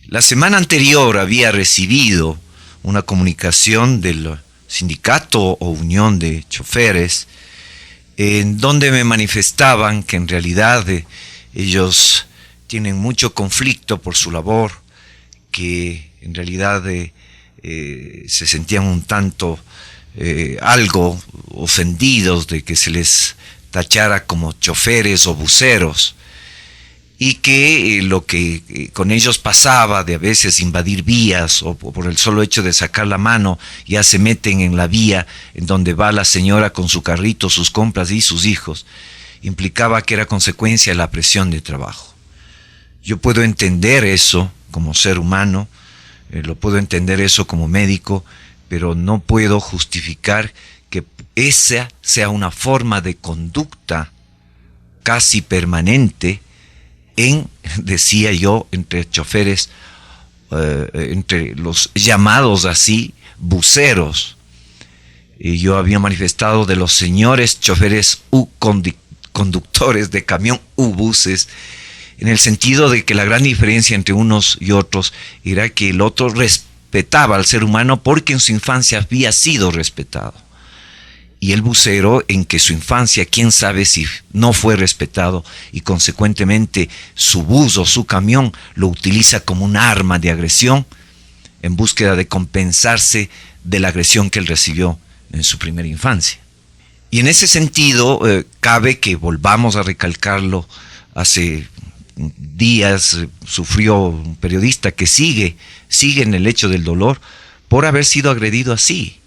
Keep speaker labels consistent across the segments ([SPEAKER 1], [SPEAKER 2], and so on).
[SPEAKER 1] La semana anterior había recibido una comunicación del sindicato o unión de choferes en donde me manifestaban que en realidad ellos tienen mucho conflicto por su labor, que en realidad se sentían un tanto algo ofendidos de que se les tachara como choferes o buceros, y que lo que con ellos pasaba de a veces invadir vías o por el solo hecho de sacar la mano ya se meten en la vía en donde va la señora con su carrito, sus compras y sus hijos, implicaba que era consecuencia de la presión de trabajo. Yo puedo entender eso como ser humano, lo puedo entender eso como médico, pero no puedo justificar que esa sea una forma de conducta casi permanente decía yo, entre choferes, entre los llamados así, buceros. Y yo había manifestado de los señores choferes conductores de camión buses, en el sentido de que la gran diferencia entre unos y otros era que el otro respetaba al ser humano porque en su infancia había sido respetado. Y el bucero, en que su infancia, quién sabe si no fue respetado, y consecuentemente su bus o su camión lo utiliza como un arma de agresión en búsqueda de compensarse de la agresión que él recibió en su primera infancia. Y en ese sentido, cabe que volvamos a recalcarlo. Hace días sufrió un periodista que sigue en el lecho del dolor por haber sido agredido así,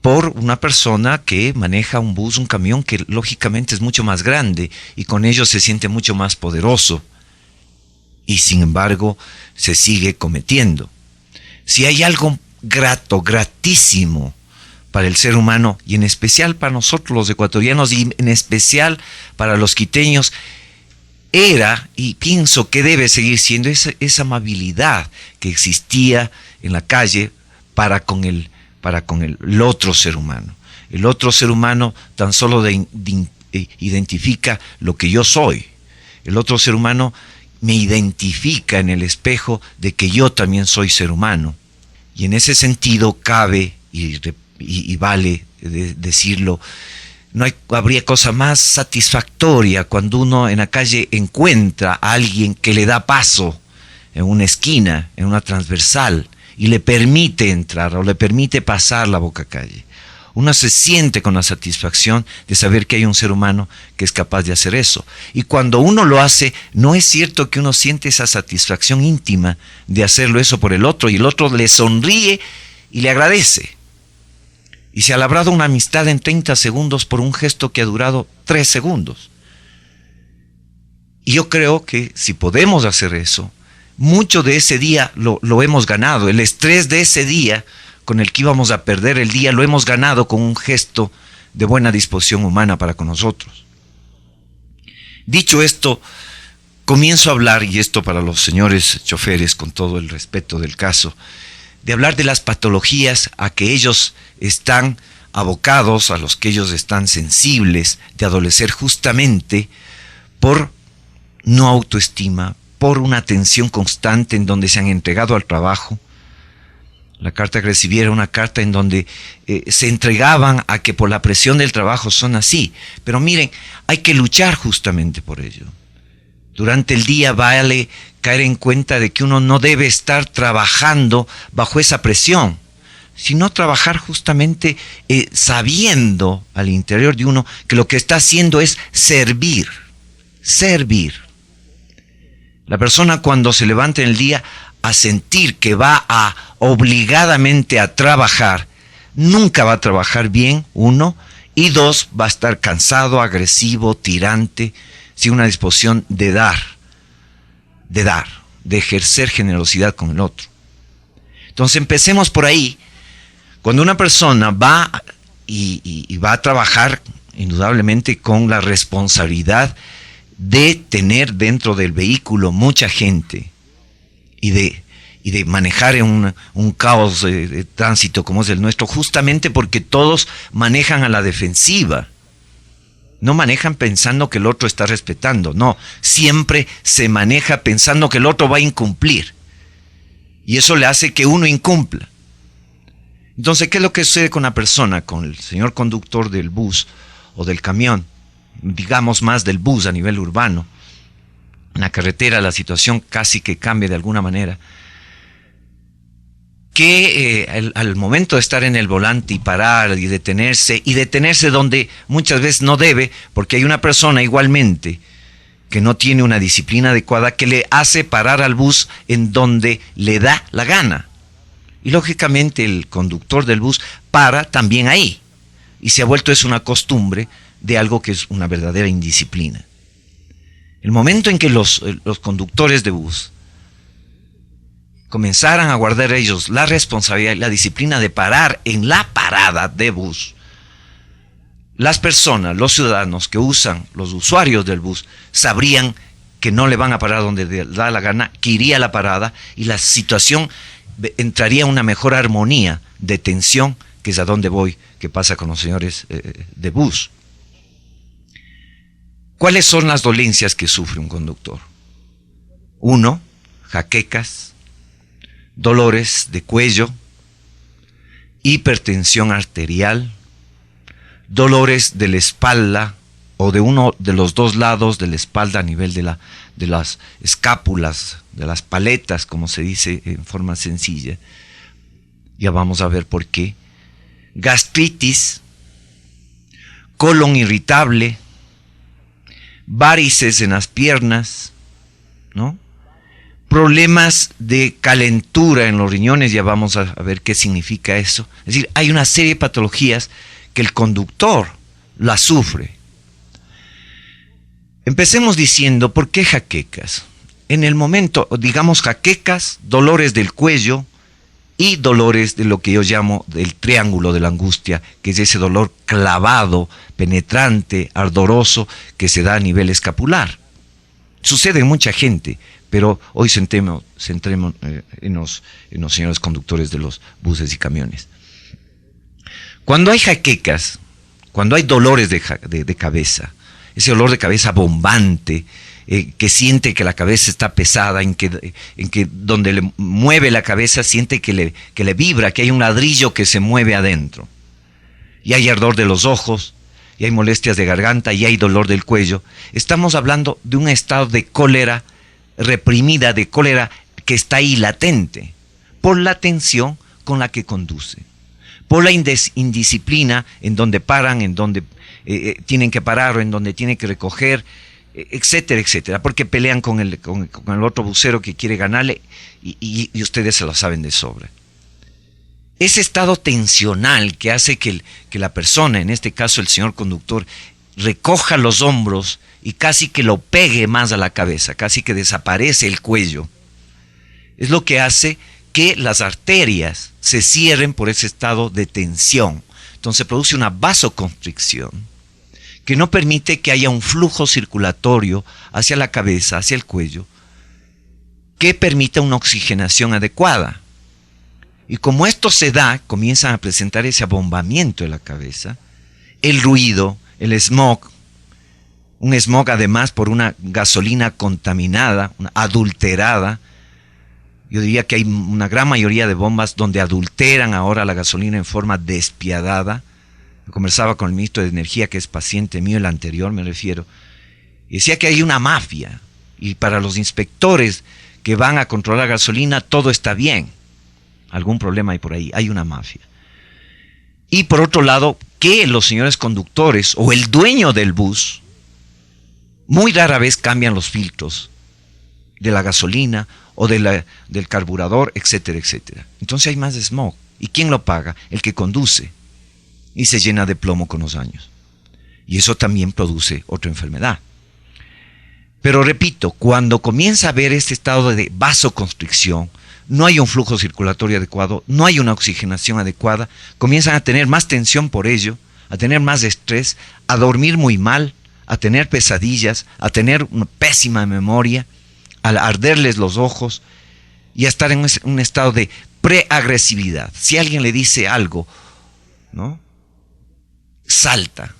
[SPEAKER 1] por una persona que maneja un bus, un camión que lógicamente es mucho más grande y con ello se siente mucho más poderoso, y sin embargo se sigue cometiendo. Si hay algo gratísimo para el ser humano, y en especial para nosotros los ecuatorianos, y en especial para los quiteños, era, y pienso que debe seguir siendo, esa amabilidad que existía en la calle para con el otro ser humano. El otro ser humano tan solo identifica lo que yo soy. El otro ser humano me identifica en el espejo de que yo también soy ser humano. Y en ese sentido cabe y vale decirlo, habría cosa más satisfactoria cuando uno en la calle encuentra a alguien que le da paso en una esquina, en una transversal, y le permite entrar o le permite pasar la boca calle. Uno se siente con la satisfacción de saber que hay un ser humano que es capaz de hacer eso. Y cuando uno lo hace, no es cierto que uno siente esa satisfacción íntima de hacerlo eso por el otro, y el otro le sonríe y le agradece. Y se ha labrado una amistad en 30 segundos por un gesto que ha durado 3 segundos. Y yo creo que si podemos hacer eso, mucho de ese día lo hemos ganado. El estrés de ese día con el que íbamos a perder el día lo hemos ganado con un gesto de buena disposición humana para con nosotros. Dicho esto, comienzo a hablar, y esto para los señores choferes con todo el respeto del caso, de hablar de las patologías a que ellos están abocados, a los que ellos están sensibles, de adolecer justamente por no autoestima, por una tensión constante en donde se han entregado al trabajo. La carta que recibí era una carta en donde se entregaban a que por la presión del trabajo son así. Pero miren, hay que luchar justamente por ello. Durante el día vale caer en cuenta de que uno no debe estar trabajando bajo esa presión, sino trabajar justamente sabiendo al interior de uno que lo que está haciendo es servir. La persona cuando se levanta en el día a sentir que va obligadamente a trabajar, nunca va a trabajar bien, 1, y 2, va a estar cansado, agresivo, tirante, sin una disposición de ejercer generosidad con el otro. Entonces empecemos por ahí. Cuando una persona va y va a trabajar, indudablemente con la responsabilidad de tener dentro del vehículo mucha gente y de manejar en un caos de tránsito como es el nuestro, justamente porque todos manejan a la defensiva. No manejan pensando que el otro está respetando, no, siempre se maneja pensando que el otro va a incumplir. Y eso le hace que uno incumpla. Entonces, ¿qué es lo que sucede con una persona, con el señor conductor del bus o del camión? Digamos más del bus a nivel urbano. En la carretera la situación casi que cambia de alguna manera. Que al momento de estar en el volante y parar y detenerse donde muchas veces no debe, porque hay una persona igualmente que no tiene una disciplina adecuada que le hace parar al bus en donde le da la gana. Y lógicamente el conductor del bus para también ahí. Y se ha vuelto eso una costumbre de algo que es una verdadera indisciplina. El momento en que los conductores de bus comenzaran a guardar ellos la responsabilidad y la disciplina de parar en la parada de bus, las personas, los ciudadanos que usan, los usuarios del bus, sabrían que no le van a parar donde le da la gana, que iría a la parada y la situación entraría en una mejor armonía de tensión, que es a donde voy, que pasa con los señores de bus. ¿Cuáles son las dolencias que sufre un conductor? 1, jaquecas, dolores de cuello, hipertensión arterial, dolores de la espalda o de uno de los dos lados de la espalda a nivel de las escápulas, de las paletas, como se dice en forma sencilla. Ya vamos a ver por qué. Gastritis, colon irritable, varices en las piernas, ¿no? Problemas de calentura en los riñones, ya vamos a ver qué significa eso. Es decir, hay una serie de patologías que el conductor las sufre. Empecemos diciendo, ¿por qué jaquecas? En el momento, digamos jaquecas, dolores del cuello y dolores de lo que yo llamo del triángulo de la angustia, que es ese dolor clavado, penetrante, ardoroso, que se da a nivel escapular. Sucede en mucha gente, pero hoy centremos en los señores conductores de los buses y camiones. Cuando hay jaquecas, cuando hay dolores de cabeza, ese dolor de cabeza bombante, que siente que la cabeza está pesada, en que donde le mueve la cabeza siente que le vibra, que hay un ladrillo que se mueve adentro. Y hay ardor de los ojos, y hay molestias de garganta, y hay dolor del cuello. Estamos hablando de un estado de cólera reprimida, de cólera que está ahí latente, por la tensión con la que conduce, por la indisciplina en donde paran, en donde tienen que parar o en donde tienen que recoger, etcétera, etcétera, porque pelean con el otro busero que quiere ganarle y ustedes se lo saben de sobra. Ese estado tensional que hace que la persona, en este caso el señor conductor, recoja los hombros y casi que lo pegue más a la cabeza, casi que desaparece el cuello, es lo que hace que las arterias se cierren por ese estado de tensión. Entonces produce una vasoconstricción que no permite que haya un flujo circulatorio hacia la cabeza, hacia el cuello, que permita una oxigenación adecuada. Y como esto se da, comienzan a presentar ese abombamiento de la cabeza, el ruido, el smog, un smog además por una gasolina contaminada, adulterada. Yo diría que hay una gran mayoría de bombas donde adulteran ahora la gasolina en forma despiadada. Conversaba con el ministro de Energía, que es paciente mío, el anterior me refiero, y decía que hay una mafia, y para los inspectores que van a controlar gasolina todo está bien. Algún problema hay por ahí, hay una mafia. Y por otro lado, que los señores conductores o el dueño del bus muy rara vez cambian los filtros de la gasolina o del carburador, etcétera, etcétera. Entonces hay más smog. ¿Y quién lo paga? El que conduce. Y se llena de plomo con los años. Y eso también produce otra enfermedad. Pero repito, cuando comienza a haber este estado de vasoconstricción, no hay un flujo circulatorio adecuado, no hay una oxigenación adecuada, comienzan a tener más tensión por ello, a tener más estrés, a dormir muy mal, a tener pesadillas, a tener una pésima memoria, a arderles los ojos y a estar en un estado de preagresividad. Si alguien le dice algo, ¿no?, salta,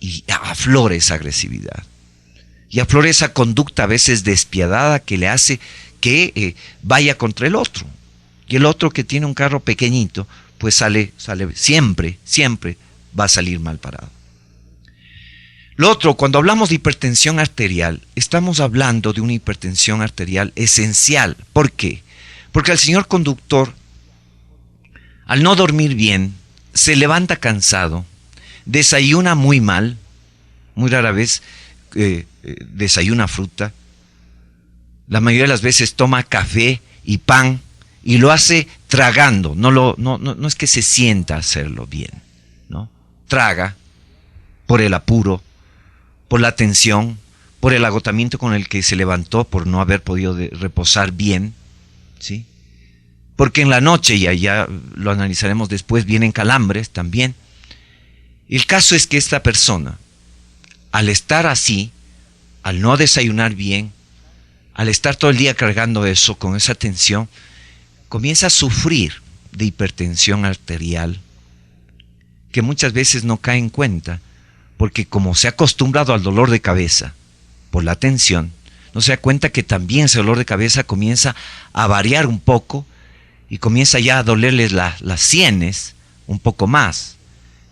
[SPEAKER 1] y aflora esa agresividad. Y aflora esa conducta a veces despiadada que le hace que vaya contra el otro. Y el otro que tiene un carro pequeñito, pues sale siempre va a salir mal parado. Lo otro, cuando hablamos de hipertensión arterial, estamos hablando de una hipertensión arterial esencial. ¿Por qué? Porque el señor conductor, al no dormir bien, se levanta cansado, desayuna muy mal, muy rara vez desayuna fruta, la mayoría de las veces toma café y pan y lo hace tragando, no es que se sienta a hacerlo bien, ¿no? Traga por el apuro, por la tensión, por el agotamiento con el que se levantó, por no haber podido reposar bien, ¿sí? Porque en la noche, y ya lo analizaremos después, vienen calambres también. El caso es que esta persona, al estar así, al no desayunar bien, al estar todo el día cargando eso, con esa tensión, comienza a sufrir de hipertensión arterial, que muchas veces no cae en cuenta, porque como se ha acostumbrado al dolor de cabeza por la tensión, no se da cuenta que también ese dolor de cabeza comienza a variar un poco y comienza ya a dolerles las sienes un poco más,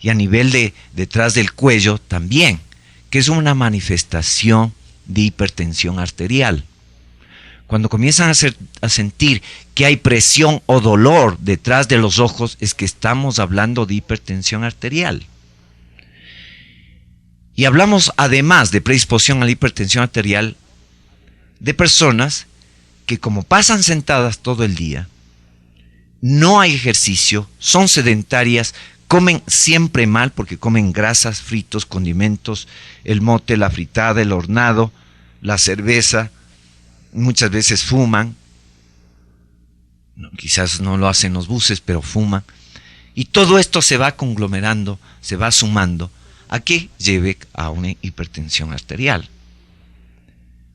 [SPEAKER 1] y a nivel de detrás del cuello también, que es una manifestación de hipertensión arterial. Cuando comienzan a sentir que hay presión o dolor detrás de los ojos, es que estamos hablando de hipertensión arterial. Y hablamos, además de predisposición a la hipertensión arterial, de personas que, como pasan sentadas todo el día, no hay ejercicio, son sedentarias, comen siempre mal porque comen grasas, fritos, condimentos, el mote, la fritada, el hornado, la cerveza, muchas veces fuman, quizás no lo hacen los buses, pero fuman, y todo esto se va conglomerando, se va sumando a que lleve a una hipertensión arterial.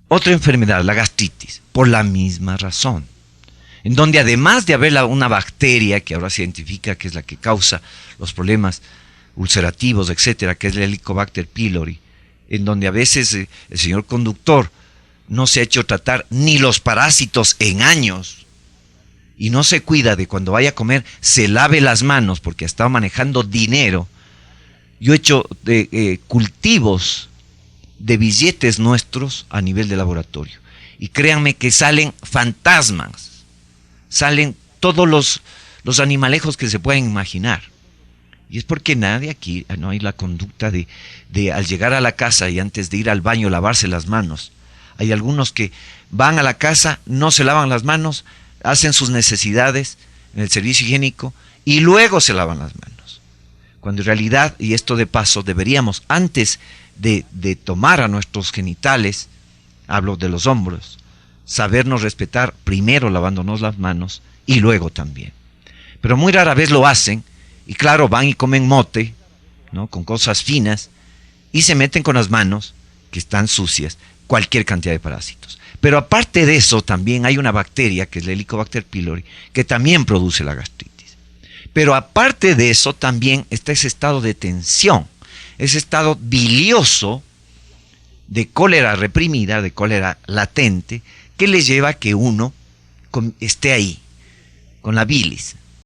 [SPEAKER 1] Otra enfermedad, la gastritis, por la misma razón, en donde además de haber una bacteria que ahora se identifica que es la que causa los problemas ulcerativos, etcétera, que es el Helicobacter pylori, en donde a veces el señor conductor no se ha hecho tratar ni los parásitos en años y no se cuida de cuando vaya a comer, se lave las manos porque ha estado manejando dinero. Yo he hecho cultivos de billetes nuestros a nivel de laboratorio y créanme que salen fantasmas, salen todos los animalejos que se pueden imaginar. Y es porque nadie aquí, no hay la conducta de al llegar a la casa y antes de ir al baño lavarse las manos. Hay algunos que van a la casa, no se lavan las manos, hacen sus necesidades en el servicio higiénico y luego se lavan las manos. Cuando en realidad, y esto de paso, deberíamos antes de tomar a nuestros genitales, hablo de los hombros, sabernos respetar primero lavándonos las manos y luego también. Pero muy rara vez lo hacen y claro, van y comen mote, ¿no?, con cosas finas y se meten con las manos que están sucias cualquier cantidad de parásitos. Pero aparte de eso también hay una bacteria que es el Helicobacter pylori que también produce la gastritis. Pero aparte de eso también está ese estado de tensión, ese estado bilioso de cólera reprimida, de cólera latente, que le lleva a que uno esté ahí, con la bilis,